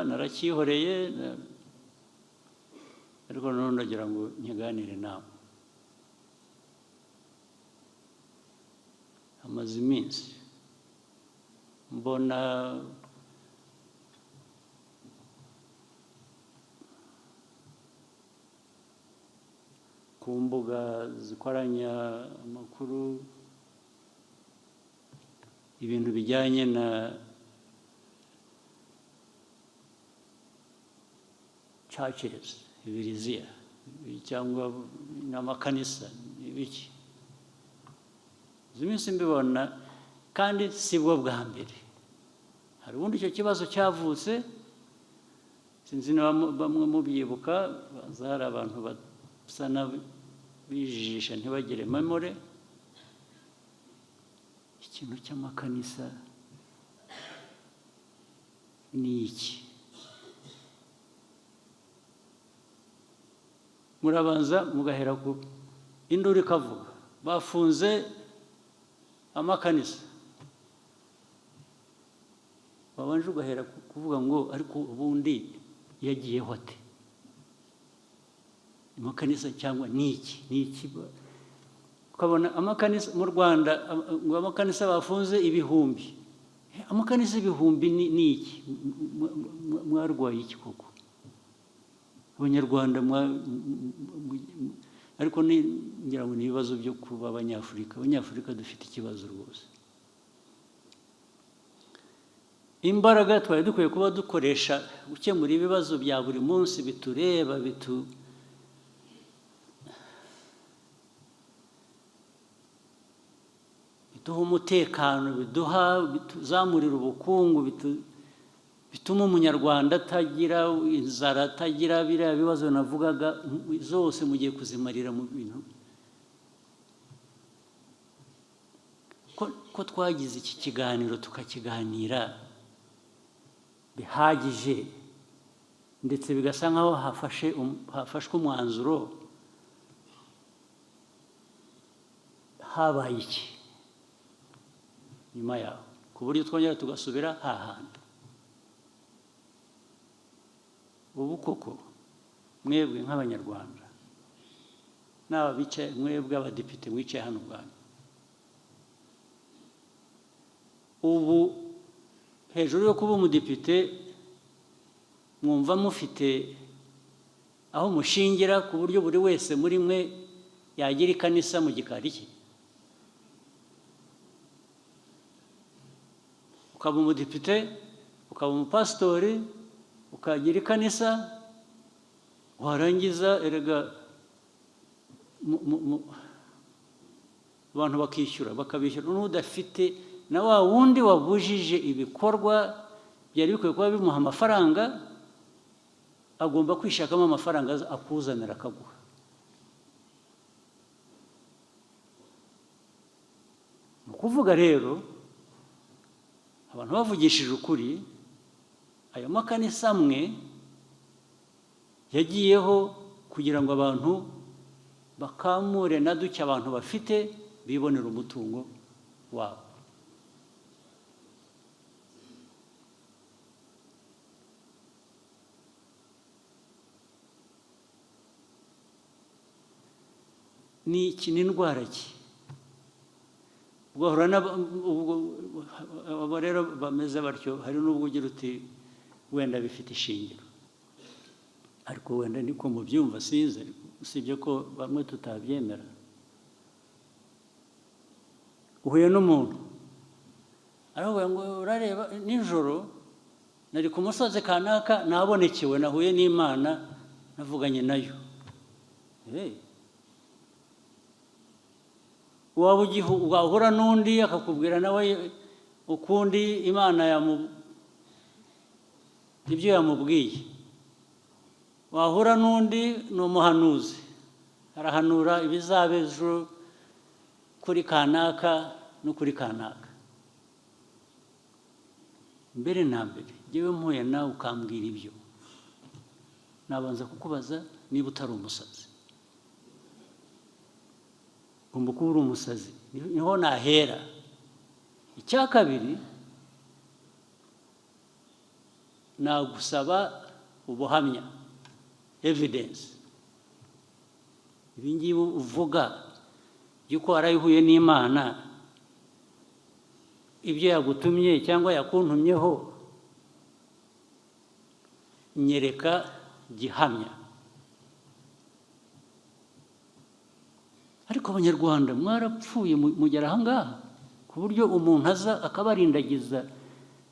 narakihoreye ariko none ndagira ngo nkiganire nawe. Amaze iminsi mbona ku mbuga zikoranya amakuru ibintu bijyanye na churches, ibiriziya cyangwa n'amakanisa ibiki. Iminsi mbibona kandi sibwo bwa mbere. Hari ubundi icyo kibazo cyavutse, sinzi niba bamwe mubyibuka, hari abantu basa n'abijijisha ntibagire memore. Ikintu cy'amakanisa ni iki? Murabanza mugahera ku induru ikavuga bafunze amakanisa, babanje ugahera kuvuga ngo ariko ubundi yagiyeho ate amakanisa cyangwa niki ukabona amakanisa mu Rwanda ngo amakanisa bafunze ibihumbi. Amakanisa ibihumbi niki? Mwarwaye iki koko Abanyarwanda? Ariko ngira ngo ni ibibazo byo kuba Abanyafurika dufite ikibazo rwose. Imbaraga twari dukwiye kuba dukoresha gukemura ibibazo bya buri munsi bitureba, biduha umutekano, bituzamurira ubukungu, bituma umunyarwanda atagira inzara, atagira biriya bibazo navugaga, zose mugiye kuzimarira mu bintu. Ko twagize iki kiganiro tukakiganira bihagije ndetse bigasa nkaho hafashwe umwanzuro, habaye iki nyuma yaho ku buryo twongera tugasubira hahandi? Ubu koko mwebwe nk'Abanyarwanda n'aba bicaye, mwebwe abadepite mwicaye hano Rwanda, ubu hejuru yo kuba umudepite mwumva mufite aho mushingira ku buryo buri wese muri mwe yagira ikanisa mu gikari cye? Ukaba umudepite, ukaba umupasitori, ukagira ikanisa, warangiza erega abantu bakishyura, bakabishyura. N'udafite na wa wundi wabujije ibikorwa byari bikwiye kuba bimuha amafaranga, agomba kwishakamo amafaranga akuzanira akaguha. Mu kuvuga rero, abantu bavugishije ukuri, ayo makanisa amwe yagiyeho kugira ngo abantu bakamure na duke abantu bafite bibonera umutungo wabo. Ni indwara ki? Ugahura abo rero bameze batyo, hari n'ubwo ugira uti wenda bifite ishingiro, ariko wenda niko mubyumva sinzi, usibye ko bamwe tutabyemera. Uhuye n'umuntu aravuga ngo urareba nijoro nari ku musozi kanaka, nabonekewe, nahuye n'Imana, navuganye nayo. Waba wahura n'undi akakubwira nawe ukundi Imana ibyo yamubwiye. Wahura n'undi ni umuhanuzi, arahanura ibizaba ejo kuri kanaka no kuri kanaka. Mbere na mbere njyewe mpuye nawe ukambwira ibyo, nabanza kukubaza niba utari umusazi. Ugomba kuba uri umusazi, niho nahera. Icya kabiri, nagusaba ubuhamya, evidence. Ibi ngibi uvuga yuko warayihuye n'Imana, ibyo yagutumye cyangwa yakuntumyeho, nyereka gihamya. Ariko Abanyarwanda mwarapfuye mugera aha ngaha ku buryo umuntu aza akabarindagiza,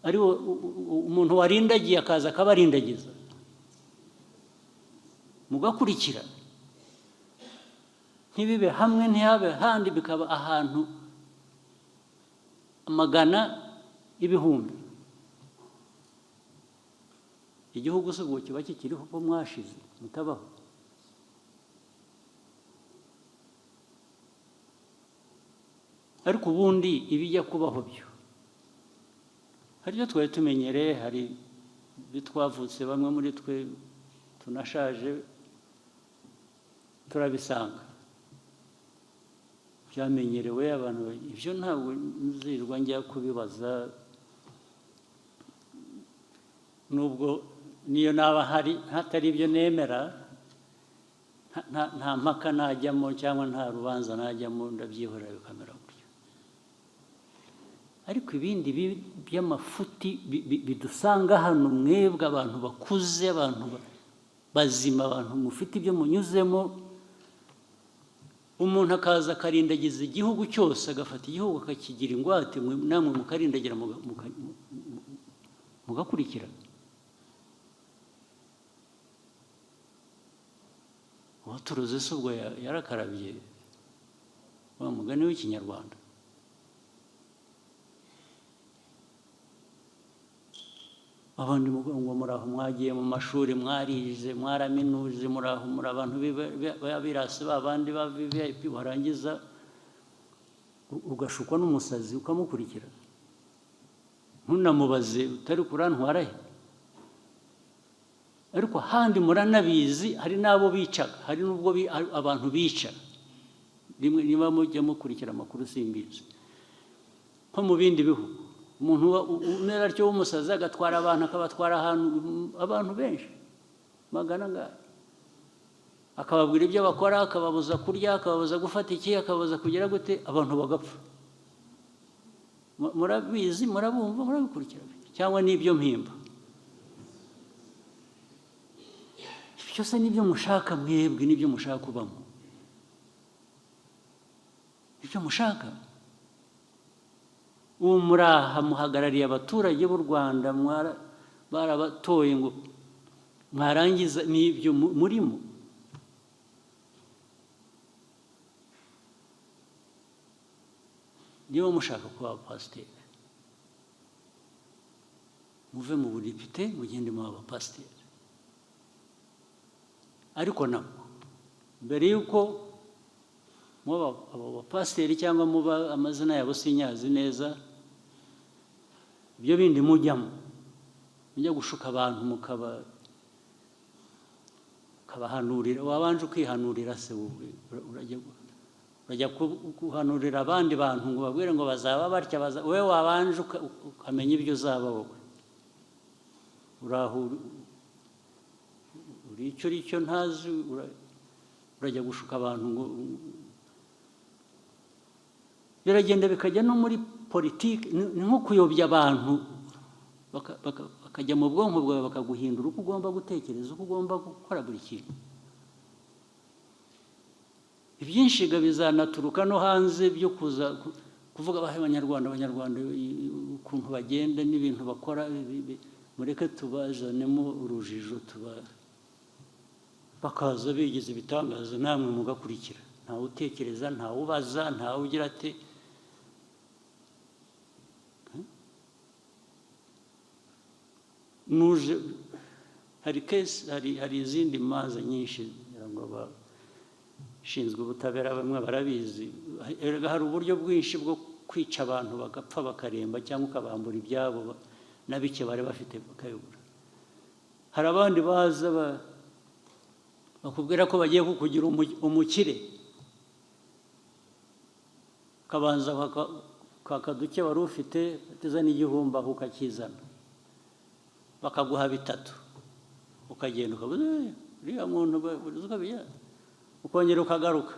ari umuntu warindagiye akaza akabarindagiza mugakurikira, ntibibe hamwe ntihabe handi, bikaba ahantu amagana ibihumbi. Igihugu se ubwo kiba kikiriho ko mwashize mutabaho? Ariko ubundi ibijya kubaho byo hari ibyo twari tumenyereye, hari ibyo twavutse bamwe muri twe tunashaje turabisanga byamenyerewe abantu. Ibyo ntabwo nzirwa njya kubibaza, nubwo niyo naba hatari ibyo nemera, nta mpaka najyamo cyangwa nta rubanza najyamo, ndabyihorera bikamera gutyo. Ariko ibindi by'amafuti bidusanga hano, mwebwe abantu bakuze, abantu bazima, abantu mufite ibyo munyuzemo, umuntu akaza akarindagiza igihugu cyose, agafata igihugu akakigira ingwate, namwe mukarindagira mugakurikira. Uwaturuze se ubwo yarakarabye, wa mugani w'Ikinyarwanda. Abandi ngo muraho mwagiye mu mashuri, mwarize, mwaraminuje, muraho muri abantu b'abirasi, babandi ba VIP, warangiza ugashukwa n'umusazi ukamukurikira, ntunamubaze utari kurantwara he. Ariko handi muranabizi, hari n'abo bicaga, hari n'ubwo abantu bica. Rimwe niba mujya mukurikira amakuru simbizi, nko mu bindi bihugu umuntu umera atyo w'umusazi agatwara abantu, akabatwara ahantu abantu benshi magana ngaya, akababwira ibyo bakora, akababuza kurya, akababuza gufata iki, akababuza kugira gute, abantu bagapfa. Murabizi, murabumva, murabikurikira, cyangwa n'ibyo mpimba. Byose nibyo mushaka mwebwe, nibyo mushaka kubamo, ibyo mushaka. Uwo muraha muhagarariye abaturage b'u Rwanda, barabatoye ngo mwarangiza n'ibyo murimo. Niba mushaka kuba abapasiteri, muve mu budepite mugende mu abapasiteri. Ariko nabwo mbere y'uko muba abo bapasiteri cyangwa muba amazina yabo sinyazi neza, ibyo bindi mujyamo, mujya gushuka abantu mukabahanurira. Wabanje ukihanurira se, urajya guhanurira abandi bantu ngo babwire ngo bazaba batya, wowe wabanje ukamenya ibyo uzaba wowe. Uri icyo ntazi, urajya gushuka abantu ngo biragenda bikajya no muri politiki. Ni nko kuyobya abantu, bakajya mu bwonko bwawe bakaguhindura uko ugomba gutekereza, uko ugomba gukora buri kintu. Ibyinshi bizanaturuka no hanze byo kuza kuvuga Abanyarwanda ukuntu bagenda n'ibintu bakora. Mureke tubazanemo urujijo, bakaza bigize ibitangaza, namwe mugakurikira. Ntawe utekereza, ntawe ubaza, ntawe ugira ati nuje. Hari izindi manza nyinshi ngo abashinzwe ubutabera bamwe barabizi. Hari uburyo bwinshi bwo kwica abantu bagapfa bakaremba, cyangwa ukabambura ibyabo na bike bari bafite bakayobora. Hari abandi baza bakubwira ko bagiye kukugira umukire, ukabanza kaka duke wari ufite, uteza n'igihumbi aho ukakizana, bakaguha bitatu ukagenda ukavuga uriya muntu ukongera ukagaruka.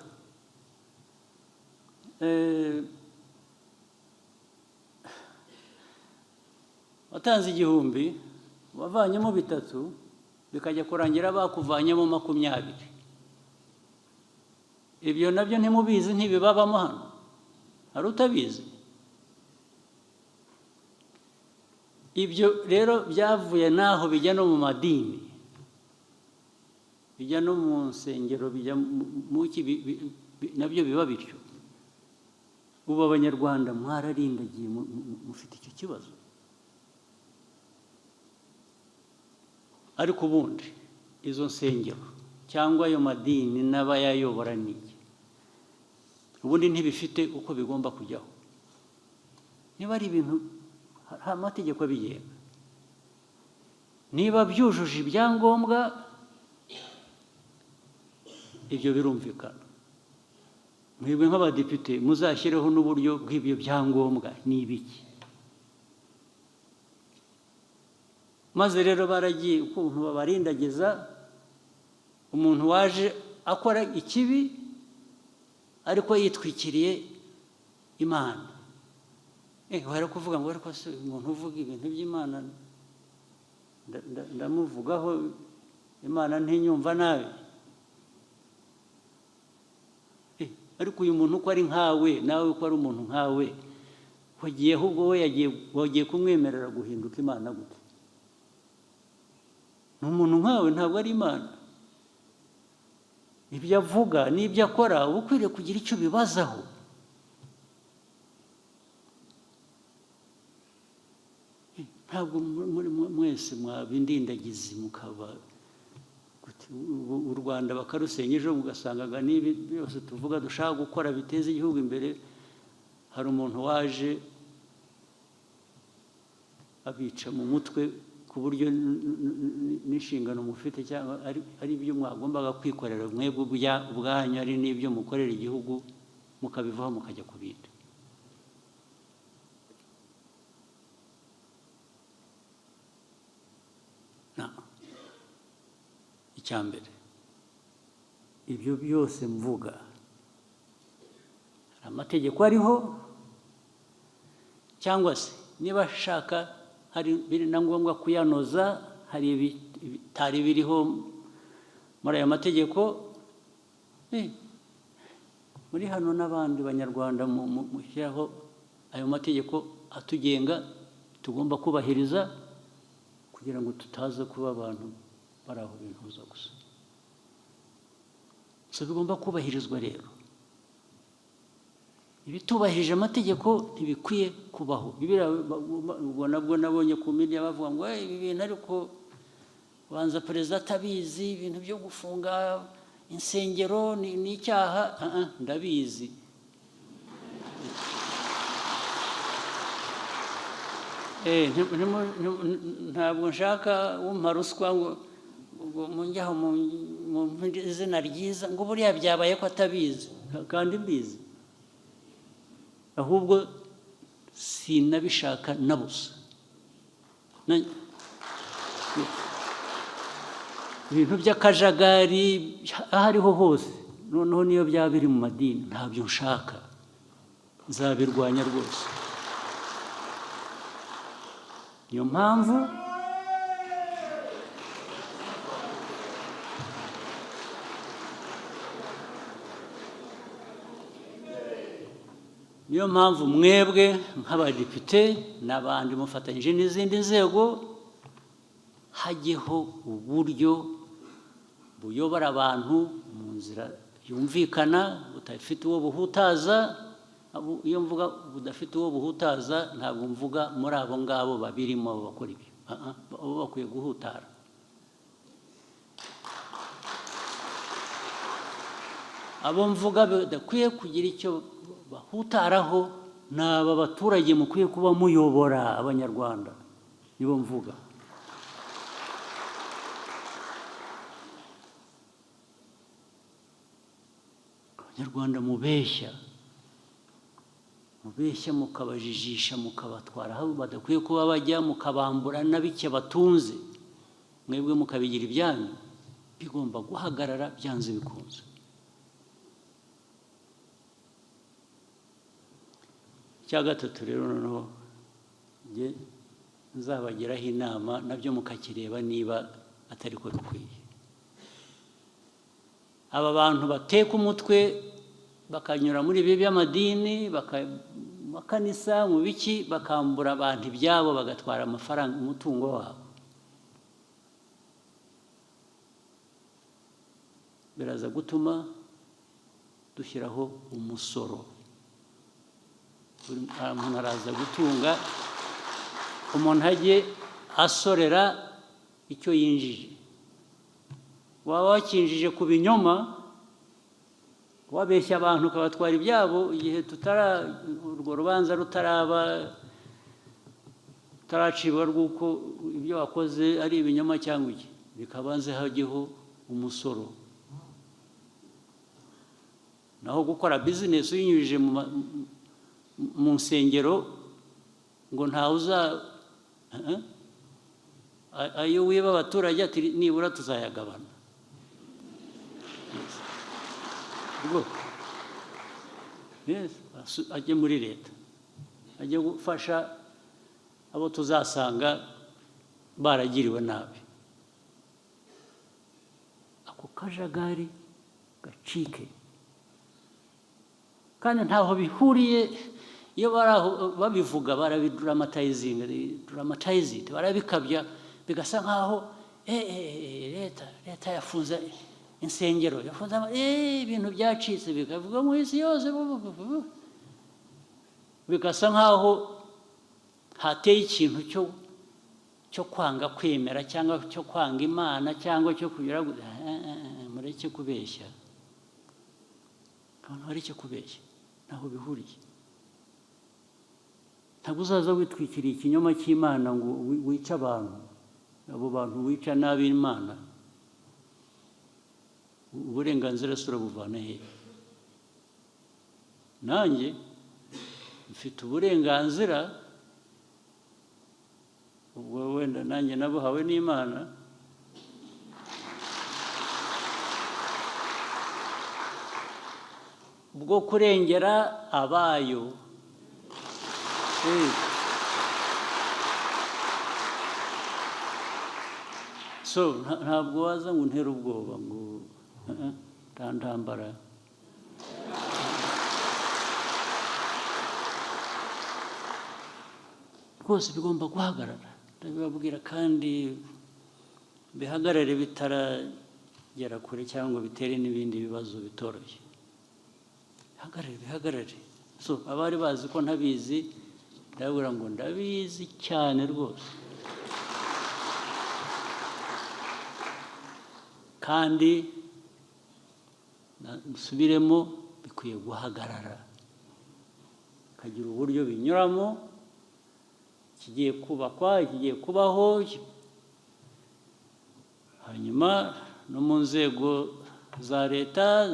Watanze 1000 wavanyemo bitatu bikajya kurangira bakuvanyemo 20. Ibyo nabyo ntimubizi, ntibibabamo hano, hari utabizi. Ibyo rero byavuye naho bijya no mu madini, bijya no mu nsengero, bijya mu nabyo biba bityo. Ubu abanyarwanda mwararindagiye, mufite icyo kibazo. Ariko ubundi izo nsengero cyangwa ayo madini n'abayayobora n'iki, ubundi ntibifite uko bigomba kujyaho. Niba ari ibintu hari amategeko abigenga, niba byujuje ibyangombwa, ibyo birumvikana. Mwebwe nk'abadepite muzashyireho n'uburyo bw'ibyo byangombwa ni ibiki. Maze rero baragiye ukuntu babarindagiza, umuntu waje akora ikibi ariko yitwikiriye Imana. Wari kuvuga ngo ariko se umuntu uvuga ibintu by'Imana ndamuvugaho, Imana ntinyumva nabi. Ariko uyu muntu uko ari nkawe, nawe uko ari umuntu nkawe, wagiye ahubwo we wagiye kumwemerera guhinduka Imana gute? Ni umuntu nkawe, ntabwo ari Imana. Ibyo avuga n'ibyo akora uba ukwiriye kugira icyo bibazaho. Ntabwo mwese mwabindindagizi mukaba u Rwanda bakarusenya ejo mugasangaga n'ibi byose tuvuga dushaka gukora biteza igihugu imbere, hari umuntu waje abica mu mutwe ku buryo n'inshingano mufite cyangwa ari ibyo mwagombaga kwikorera mwebwe ubwanyu, ari n'ibyo mukorera igihugu, mukabivaho mukajya ku bindi. Icya mbere, ibyo byose mvuga hari amategeko ariho, cyangwa se niba ashaka hari biri na ngombwa kuyanoza, hari ibitari biriho muri aya mategeko. Muri hano n'abandi banyarwanda mushyiraho ayo mategeko atugenga tugomba kubahiriza, kugira ngo tutaza kuba abantu bari aho bintuza gusa. So bigomba kubahirizwa rero. Ibitubahirije amategeko ntibikwiye kubaho. Ubwo nabwo nabonye ku media bavuga ngo ibi bintu ariko banza perezida atabizi, ibintu byo gufunga insengero ni icyaha. Ndabizi. Ntabwo nshaka wumpa ruswa ngo munjyaho mu izina ryiza ngo buriya byabaye ko atabizi, kandi mbizi. Ahubwo sinabishaka na busa. Ibintu by'akajagari aho ariho hose, noneho niyo byaba biri mu madini, ntabyo nshaka, nzabirwanya rwose. Niyo mpamvu mwebwe nk'abadepite n'abandi mufatanyije n'izindi nzego, hajyeho uburyo buyobora abantu mu nzira yumvikana, budafite uwo buhutaza. Iyo mvuga budafite uwo buhutaza, ntabwo mvuga muri abo ngabo babirimo bakora ibyo. Abo bakwiye guhutara. Abo mvuga badakwiye kugira icyo bahutaraho ni aba baturage mukwiye kuba muyobora, abanyarwanda nibo mvuga. Abanyarwanda mubeshya mubeshya mukabajijisha mukabatwara aho badakwiye kuba bajya, mukabambura na bike batunze, mwebwe mukabigira ibyanyu, bigomba guhagarara byanze bikunze. Icya gatatu rero noneho njye nzabagiraho inama nabyo mukakireba niba atari ko bikwiye. Aba bantu bateka umutwe bakanyura muri ibi by'amadini, makanisa, mu biki, bakambura abantu ibyabo, bagatwara amafaranga, umutungo wabo, biraza gutuma dushyiraho umusoro. Umuntu araza gutunga, umuntu ajye asorera icyo yinjije. Waba wakinjije ku binyoma, wabeshya abantu ukabatwara ibyabo, igihe urwo rubanza rutaracibwa rw'uko ibyo wakoze ari ibinyoma cyangwa iki, bikabanze hajyeho umusoro. Naho gukora bizinesi uyinyujije mu nsengero ngo ntawe ayo wiba abaturage ati nibura tuzayagabana. Ajye muri leta, ajye gufasha abo tuzasanga baragiriwe nabi. Ako kajagari gacike. Kandi ntaho bihuriye, iyo babivuga barabidramatizing, barabikabya bigasa nkaho leta yafunze insengero, yafunze ibintu byacitse, bikavuga mu isi yose, bigasa nkaho hateye ikintu cyo kwanga kwemera cyangwa cyo kwanga Imana cyangwa cyo kugira mureke kubeshya. Abantu bareke kubeshya, ntaho bihuriye. Ntabwo uzaza witwikiriye ikinyoma cy'Imana ngo wice abantu. Abo bantu wica nabi Imana, uburenganzira surabuvana he? Nanjye mfite uburenganzira, ubwo wenda nanjye nabuhawe n'Imana, bwo kurengera abayo. So ntabwo waza ngo untere ubwoba ngo ntambara. Rwose bigomba guhagarara, ndabibabwira, kandi bihagarare bitaragera kure cyangwa bitere n'ibindi bibazo bitoroshye. Bihagarare. So abari bazi ko ntabizi, ndababwira ngo ndabizi cyane rwose, kandi nsubiremo, bikwiye guhagarara, kagira uburyo binyuramo, kigiye kubakwa, kigiye kubaho, hanyuma no mu nzego za leta,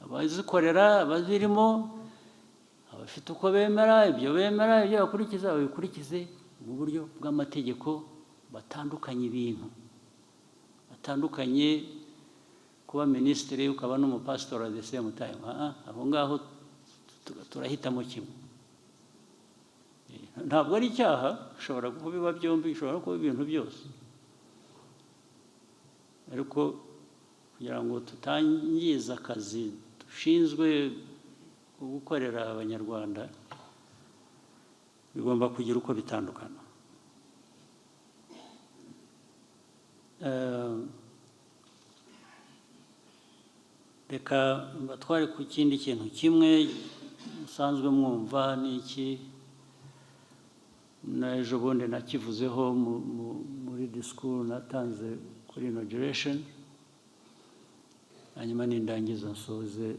abazikorera, abazirimo, abafite uko bemera, ibyo bakurikiza, babikurikize mu buryo bw'amategeko, batandukanye ibintu, batandukanye kuba minisitiri ukaba n'umupasitori at the same time. Aho ngaho turahitamo kimwe. Ntabwo ari icyaha, ushobora kubiba byombi, ushobora kuba ibintu byose, ariko kugira ngo tutangiza akazi dushinzwe gukorera Abanyarwanda, bigomba kugira uko bitandukana. Reka mbatware ku kindi kintu kimwe musanzwe mwumva, n'iki n'ejo bundi nakivuzeho muri disikuru natanze kuri inauguration, hanyuma nindangiza nsoze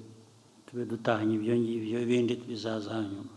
tube dutahanye ibyo ngibyo, ibindi bizaza hanyuma.